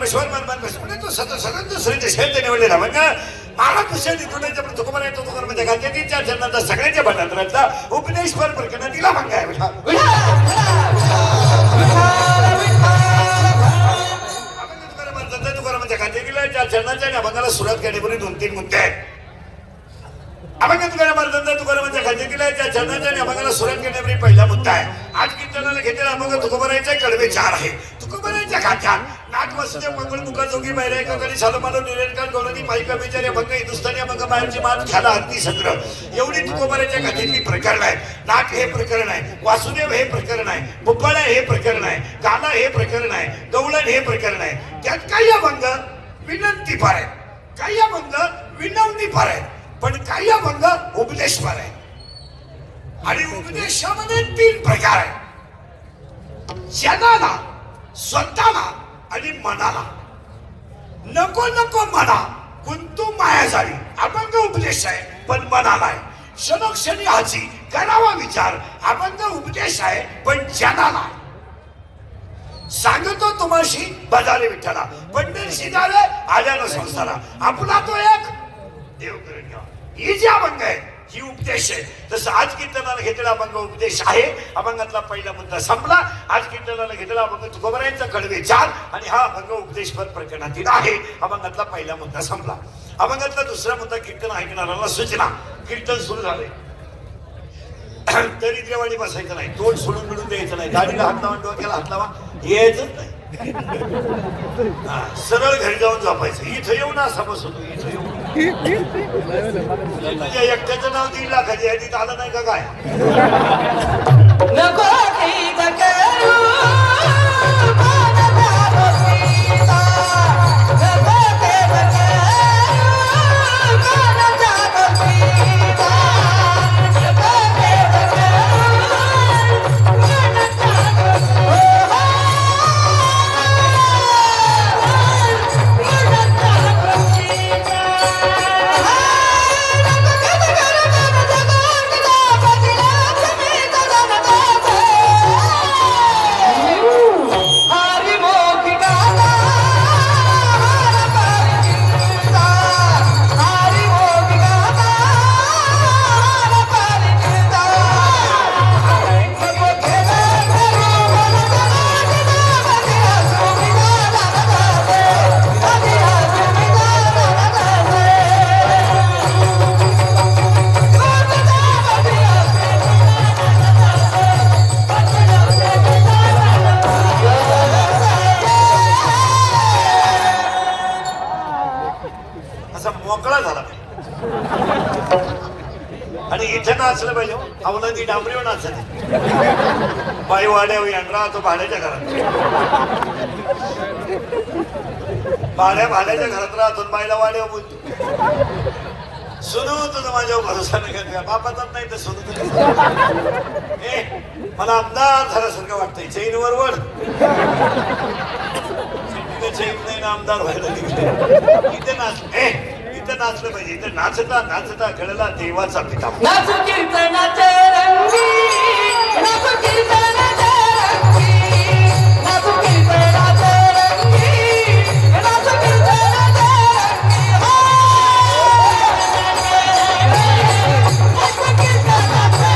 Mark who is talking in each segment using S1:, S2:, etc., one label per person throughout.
S1: परमेश्वर तो सगळं दुसऱ्यांच्या शेत निवडलेला मग मला कुशल तुझ्या तुकोबर येतो तुकोबर म्हणजे का ते चार जणांचा सगळ्यांच्या भटांतरांचा उपदेश पर प्रकरण दिला मग आहे तुकोबर म्हणजे खाते दिला चार जणांच्या आणि अभंगाला सुरुवात करण्यापूर्वी 2-3 मुद्दे आहेत. अभंग तुकाराम महाराजांचा तुकारामांच्या खाते दिला त्या चरणाच्या आणि अभंगाला सुरुवात करण्यापूर्वी पहिला मुद्दा आहे. आज कीर्तनाला घेतलेला अभंग तुकोबरायांचे कडवे 4 आहे. तुकोबरायांच्या खात्यात नाथ वासुदेव मंगळ मुखाजोगी बैरायकाकडे सालोमालो निरेनकाल गौरणी पायिका विचार अभंग हिंदुस्थानी अभंग बाहेरची मात ख्याला हत्ती संग्रह एवढी तुकोबरायांच्या खात्यातली प्रकरण आहे. नाथ हे प्रकरण आहे, वासुदेव हे प्रकरण आहे, बुब्बाळा हे प्रकरण आहे, गाणं हे प्रकरण आहे, गवळण हे प्रकरण आहे. त्यात काही अभंग विनंती फार आहे, काही अभंग विनंती फार आहे, पण काही अभंग उपदेश फार आहे. आणि उपदेशामध्ये 3 प्रकार आहे. जनाला, स्वतःला आणि मनाला. नको नको म्हणा कुंतू माया झाली अभंग उपदेश आहे, पण मनाला आहे. क्षणोक्षणी हाची करावा विचार अभंग उपदेश आहे, पण जनाला आहे. सांगतो तुम्हाशी बजाले विठ्ठला पंढरशी झाले आल्यानं संसारा आपला तो एक देव करून घ्या. ही जी अभंग आहे ही उपदेश आहे. तसं आज कीर्तनाला घेतलेला अभंग उपदेश आहे. अभंगातला पहिला मुद्दा संपला. आज कीर्तनाला घेतलेला अभंग तुकोबरायांचा कडवे 4 आणि हा अभंग उपदेशपर प्रकरणातील आहे. अभंगातला पहिला मुद्दा संपला. अभंगातला दुसरा मुद्दा कीर्तन ऐकणाऱ्याला सूचना. कीर्तन सुरू झाले तरी देवाळी बसायचं नाही, तोंड सोडून मिळून द्यायचं नाही, गाडीला हात लावा डोक्याला हात लावा यायचंच नाही. सरळ घरी जाऊन झोपायचं. इथं येऊन असा बसवतो, इथं येऊन तुझ्या एकट्याचं नाव 3 लाखाची आहे तिथं आलं नाही का काय? मोकळा झाला आणि इथे नाचलं पाहिजे. अवनंदी डांबरीवर नाचते बाई वाड्यावर यांना तो भाड्याच्या घरात भाड्याच्या घरात राहतो बाईला वाड्यावर बोलतो सुनू तुझं माझ्यावर भरोसा नाही का बापाचाच नाही तर सुनू तुझं मला आमदार झाल्यासारखं वाटतंय. चैनवर वड चैन नाही ना आमदार व्हायला निघले. इथे नाच इथं नाचलं पाहिजे. इथं नाचता नाचता कळला देवाचा पिता.
S2: नाचू कीर्तनाचे रंगी, नाचू कीर्तनाचे रंगी, नाचू कीर्तनाचे रंगी, नाचू कीर्तनाचे रंगी. हो नाचू कीर्तनाचे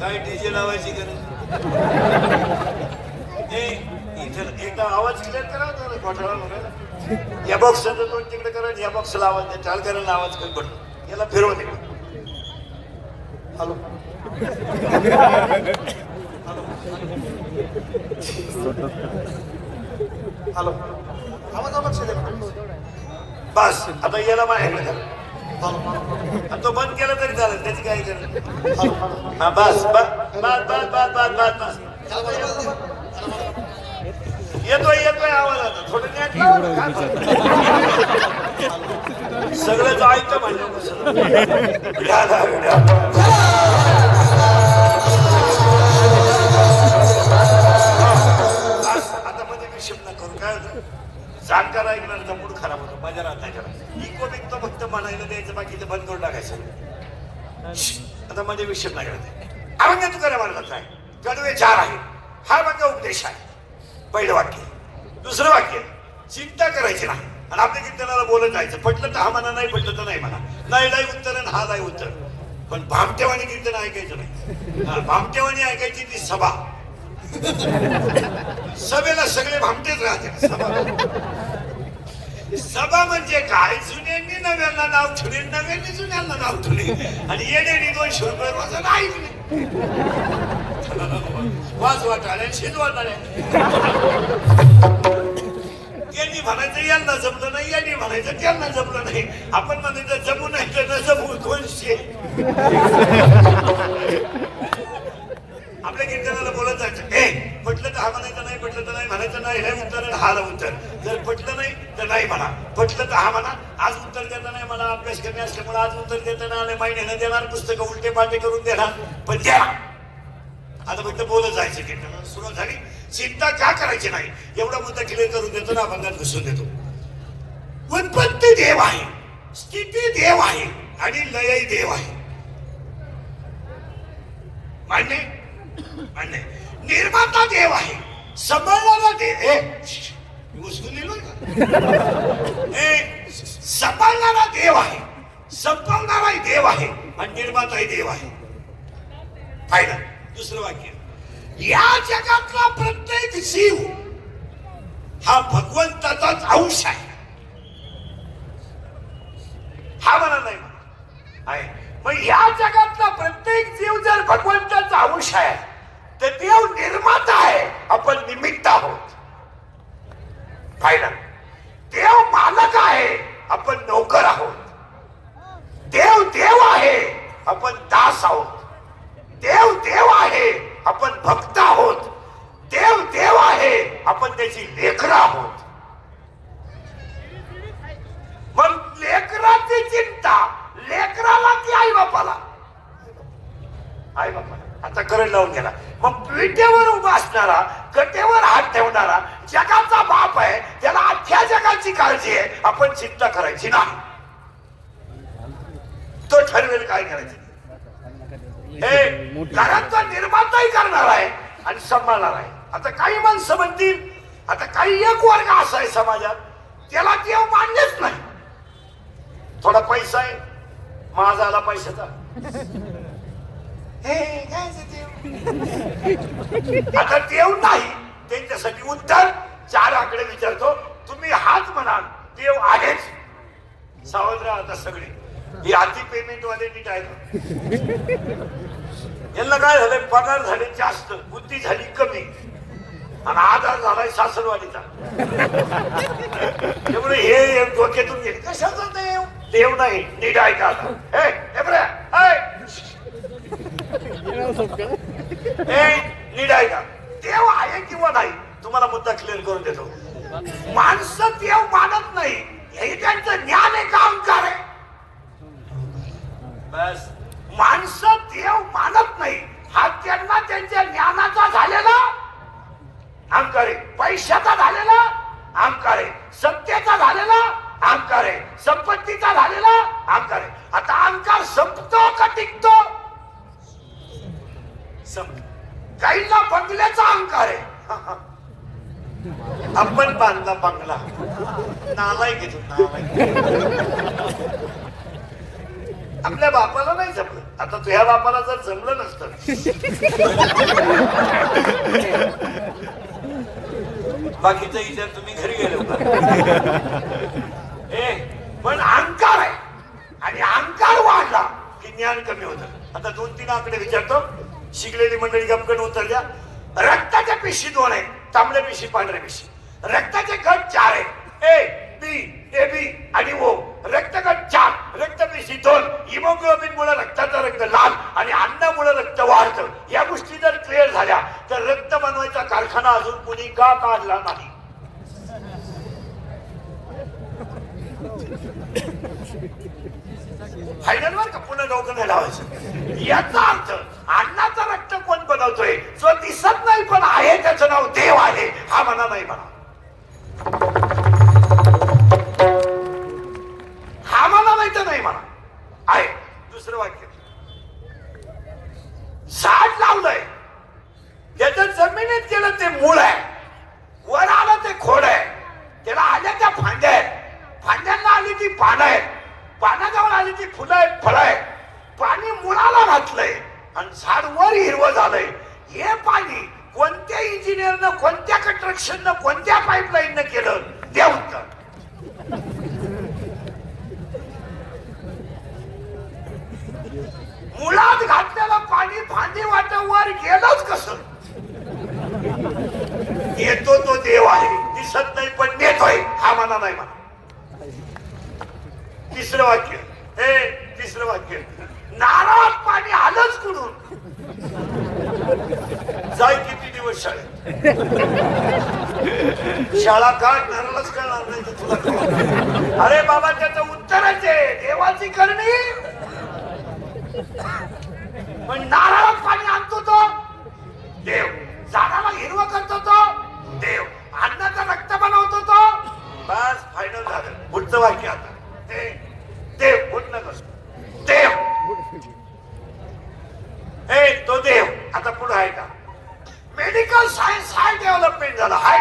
S1: काय डीजे लावायची गरज इथं एकदा आवाज क्लिअर करा होता घोटाळा बघायला. या बॉक्सचा दोन तिकडे करा, या बॉक्सला आवाज द्या, चाल करायला आवाज कमी पडतो. याला फिरवा तिकडे. हॅलो हॅलो आवाज लक्ष दे. बस आता याला माझ्याकडे करा. तो बंद केला तरी चालेल, त्याची काही गरज. हा बस बस बस बस बस बस बस बस येतोय येतोय आवाज. आता थोडं नेट सगळं ऐकतं म्हणजे आता मध्ये विषम न करू. काय होतं जाणकार ऐकण्याचा मूड खराब होतो, मजा राहत नाही त्याला. इको बिकतो फक्त म्हणायला द्यायचं, बाकीचं बंद करून टाकायचं. आता मध्ये विषम नाही करत. अभंग तुकाराम महाराजांचा आहे, कडवे 4 आहे. हा अभंग उपदेश आहे. पहिलं वाक्य. दुसरं वाक्य चिंता करायची नाही आणि आपल्या कीर्तनाला बोलत जायचं. पटलं तर हा म्हणा, नाही पटलं तर नाही म्हणा. नाही लाई उत्तर आणि हा लाई उत्तर. पण भामटेवाणी कीर्तन ऐकायचं नाही. भामटेवाणी ऐकायची ती सभा. सभेला सगळे भामटेच राहते. सभा म्हणजे काय? जुन्यांनी नव्यांना नाव ठेवले, नव्यांनी जुन्यांना नाव ठेवले आणि येण्यानी 200 रुपये रोज ऐकले. वाज वाटाळ्या शिजवाटाळ्या. यांनी म्हणायचं यांना जमलं नाही, यांनी म्हणायचं त्यांना जमलं नाही. आपण म्हणायचं जमू नाही तर न जमू 200. आपल्या कीर्तनाला बोलत जायचं. पटलं तर हा म्हणायचं, नाही पटलं तर नाही म्हणायचं. नाही हे उत्तर हाला उत्तर. जर पटलं नाही तर नाही म्हणा, पटलं तर हा म्हणा. आज उत्तर देता नाही मला, अभ्यास कमी असल्यामुळे आज उत्तर देताना आले महिन्यानं देणार, पुस्तकं उलटे पालटे करून देणार. पण द्या आता फक्त बोलत जायचं. कीर्तनाला सुरुवात झाली. चिंता का करायची नाही एवढा मुद्दा क्लिअर करून देतो ना, अभंगात घुसून देतो. उत्पत्ती देव आहे, स्थिती देव आहे आणि लयही देव आहे. मान्य मान्य. निर्माता देव आहे, सांभाळणारा देव. उचलून दिलोय का? सांभाळणारा देव आहे, संपवणाराही देव आहे आणि निर्माताही देव आहे. पाहिलं. दुसरं वाक्य. या जगातला प्रत्येक जीव हा भगवंताचाच अंश आहे. हा म्हणा नाही म्हणा आहे. मग या जगातला प्रत्येक जीव जर भगवंताचा अंश आहे तर देव निर्माता आहे, आपण निमित्त आहोत. पाहिलं. देव मालक आहे, आपण नौकर आहोत. देव देव आहे, आपण दास आहोत. देव देव आहे, आपण भक्त आहोत. देव देव आहे, आपण त्याची लेकरं आहोत. मग लेकराची चिंता लेकराला की आई बापाला? आई बापाला. आता करंट लावून गेला. मग विटेवर उभा असणारा, कटेवर हात ठेवणारा जगाचा बाप आहे, त्याला अख्ख्या जगाची काळजी आहे. आपण चिंता करायची नाही. तो ठरवेल काय करायचं. घराचा निर्माताही करणार आहे आणि सांभाळणार आहे. आता काही माणसं म्हणतील, आता काही एक वर्ग असा आहे समाजात त्याला देव मान्यच नाही. थोडा पैसा आहे, माझा आला पैशाचा. आता देव नाही. त्यांच्यासाठी उत्तर 4 आकडे विचारतो. तुम्ही हाच म्हणाल देव आहेच. सावध राहा आता सगळे. ही आधी पेमेंट वाले नीट आहे. यांना काय झालंय, पगार झाले जास्त, बुद्धी झाली कमी आणि आधार झालाय सासरवाडीचा. त्यामुळे हे डोक्यातून गेले. कशाचा देव? देव नाही. नीट ऐका आता. नीट ऐका. देव आहे किंवा नाही तुम्हाला मुद्दा क्लिअर करून देतो. माणसं देव मानत नाही हे त्यांचं ज्ञान आहे का अहंकार आहे? बस. माणसं देव मानत नाही हा त्यांना त्यांच्या ज्ञानाचा झालेला अहंकार आहे, पैशाचा झालेला अहंकार आहे, सत्तेचा झालेला अहंकार आहे, संपत्तीचा झालेला अहंकार आहे. आता अहंकार संपतो का टिकतो? काहींना बंगल्याचा अहंकार आहे. आपण बांधला बंगला. नालायक घेतो नालायक. आपल्या बापाला नाही जमलं. आता तुझ्या बापाला जर जमलं नसतं बाकीचा विचार तुम्ही घरी गेलो का? पण अहंकार आहे आणि अहंकार वाढला की ज्ञान कमी होतं. आता 2-3 आकडे विचारतो. शिकलेली मंडळी गमकन उत्तर द्या. रक्ताच्या पिशी 2 आहे, तांबड्या पिशी पांढऱ्या पिशी. रक्ताचे गट 4 आहे, ए बी ए बी आणि ओ. रक्तगट 4, रक्तपेशी 2. हिमोग्लोबिन मुळे रक्ताचा रंग लाल आणि अन्नामुळे रक्त वाढतं. या गोष्टी जर क्लिअर झाल्या तर रक्त बनवायचा कारखाना अजून कुणी का काढला नाही? फायनलवर का पुन्हा डोकं नाही लावायचं. याचा अर्थ अन्नाचं रक्त कोण बनवतोय? जो दिसत नाही पण आहे त्याचं नाव देव आहे. हा म्हणा नाही म्हणा, हा म्हणा नाही तर नाही म्हणा आहे. दुसरं वाक्य, झाड लावलंय त्याचं जमिनीत गेलं ते मूळ आहे, वर आलं ते खोड आहे, त्याला आल्या त्या फांद्या आहेत, फांद्यांना आली ती पानं आहेत, पानाजवळ आली ती फुलं आहेत, फळं आहेत. पाणी मुळाला घातलंय आणि झाड वर हिरवं झालंय. हे पाणी कोणत्या इंजिनियरनं, कोणत्या कंस्ट्रक्शननं, कोणत्या पाईपलाईननं केलं? द्या उत्तर. मुळात घातलेलं पाणी फांदी वाट वर गेलंच कसं? येतो तो देव आहे, दिसत नाही पण नेतोय. हा म्हणा नाही म्हणा. तिसरं वाक्य, तिसरं वाक्य, नारळात पाणी आलंच कुठून? जाय किती दिवस शाळेत. शाळा काढ, नारळच कळणार नाही तर तुला कळणार. अरे बाबा त्याचं उत्तरच आहे देवाची करणी. पण नारळात पाणी आणतो तो देव, झाडाला हिरवं करतो तो देव, अन्नाचं रक्त बनवतो तो. बस फायनल झालं. पुढचं वाक्य आता, देव उठणं कसं? देव, तो देव. आता पुढे आहे का? मेडिकल सायन्स हाय डेव्हलपमेंट झालं. हाय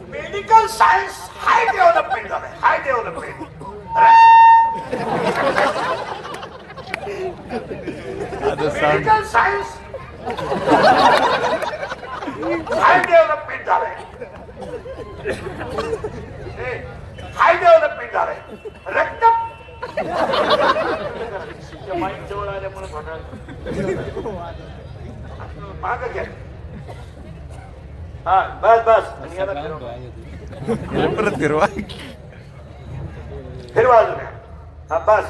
S1: मेडिकल सायन्स हाय डेव्हलपमेंट झालंय. हाय डेव्हलपमेंट. मेडिकल सायन्स हाय डेव्हलपमेंट झालंय. हाय डेव्हलपमेंट झालंय. रक्त माईक जवळ आल्यामुळे माग घ्या. हा बस बस. आणि याला
S3: परत फिरवा.
S1: फिरवा अजून. हा बस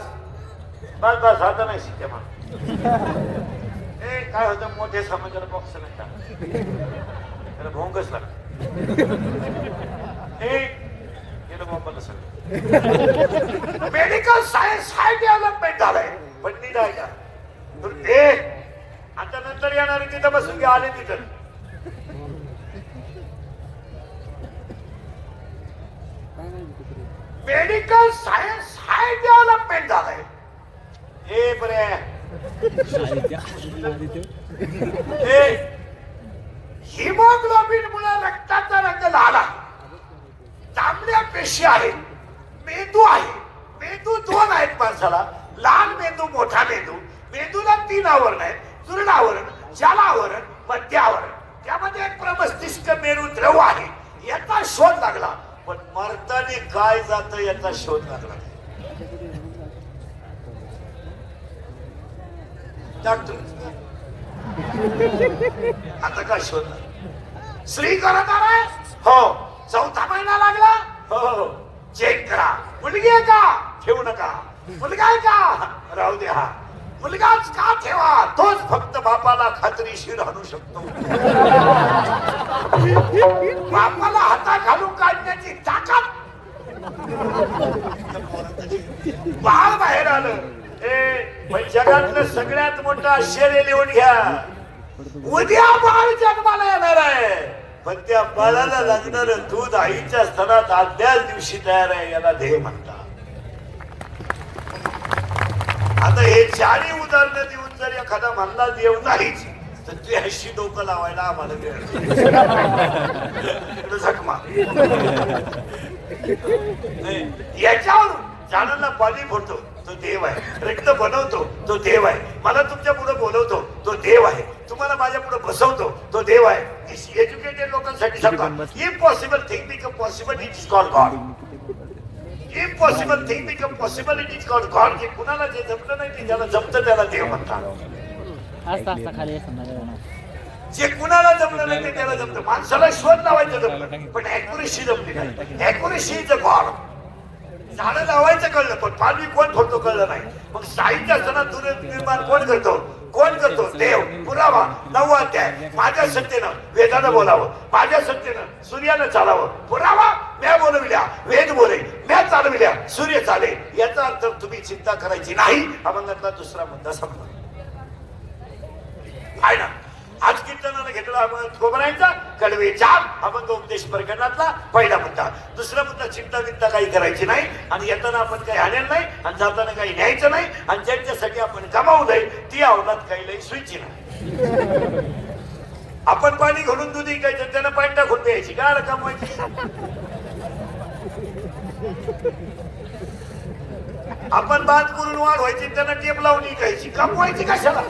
S1: बस बस. आता नाही शिक्के मग. काय होतं, मोठे समाजाला बॉक्स नाही का, त्याला भोंगच लागत. मेडिकल सायन्स हाय डेव्हलपमेंट झालंय. पण नीट आहे का? तर ते आता नंतर येणार तिथं बसून घ्या. आले तिथं मेडिकल सायन्स हाय डेव्हलपमेंट झालंय. हे बरे हिमोग्लोबिन मुळे रक्ताचा रंग लाल आहे, तांबड्या पेशी आहेत, मेंदू आहे. मेंदू 2 आहेत माणसाला, लाल मेंदू, मोठा मेंदू. मेंदूला 3 आवरण आहेत, तृण आवरण, जाल आवरण, मध्य आवरण. त्यामध्ये एक प्रमस्तिष्क मेरू द्रव आहे. याचा शोध लागला, पण मरताने काय जातं याचा शोध लागला. आता काय शोध? श्री करत आहे हो, 4था महिना लागला हो, चेक करा. मुलगी आहे का? ठेवू नका. मुलगा आहे का? राहू द्या. मुलगाच का ठेवा? तोच फक्त बापाला खात्रीशीर आणू शकतो. बापाला हाता घालून काढण्याची ताकद. बाळ बाहेर आलं. जगातलं सगळ्यात मोठं आश्चर्य लिहून घ्या. उद्या बाळ जन्माला येणार आहे, पण त्या बाळाला लागणार दूध आईच्या स्तनात आदल्याच दिवशी तयार आहे. याला ध्येय म्हणतात. आता हे 4 उदाहरणं देऊन जर एखादा म्हणला देव नाहीच, तर तू अशी डोकं लावायला आम्हाला वेळ इकडं झकमा याच्यावरून झाडांना पाणी फोडतो तो देव आहे, रक्त बनवतो तो देव आहे, मला तुमच्या पुढे बोलवतो तो देव आहे, तुम्हाला माझ्या पुढे बसवतो तो देव आहे. एज्युकेटेड लोकांसाठी सांगतो impossible thing become possible it is called God. Impossible thing become possible it is called God. की कुणाला जे जमलं नाही ते ज्याला जमतं त्याला देव म्हणतात. जे कुणाला जमलं नाही ते त्याला जमतं. माणसाला शोध लावायचं जमलं पण ऍक्युरेसी जमली नाही. ऍक्युरेसी इज अ गॉड. झाडं लावायचं कळलं पण पालवी कोण फोडतो कळलं नाही. मग साहित्य असताना निर्माण कोण करतो? कोण करतो? देव. पुरावा 9वा अध्याय. माझ्या सत्तेनं वेदानं बोलावं, माझ्या सत्तेनं सूर्यानं चालावं. पुरावा म्या बोलविल्या, वेद बोले, म्या चालविल्या, सूर्य चाले. याचा अर्थ तुम्ही चिंता करायची नाही. अभंगातला दुसरा मुद्दा संपला आहे ना. आज कीर्तनाला घेतला गोबरायचा कडवे 4 अभंग उपदेश प्रकरणातला पहिला मुद्दा. दुसरा मुद्दा चिंता विंता काही करायची नाही आणि येताना आपण काही आणेल नाही आणि जाताना काही न्यायचं नाही आणि ज्यांच्यासाठी आपण कमावलंय ती अवलाद काही लई सुईची नाही. आपण पाणी घालून दूध विकायचं त्यानं पाणी टाकून द्यायची गाड कमवायची. आपण बात करून वाढ व्हायची त्यांना टेप लावून विकायची कमवायची कशाला.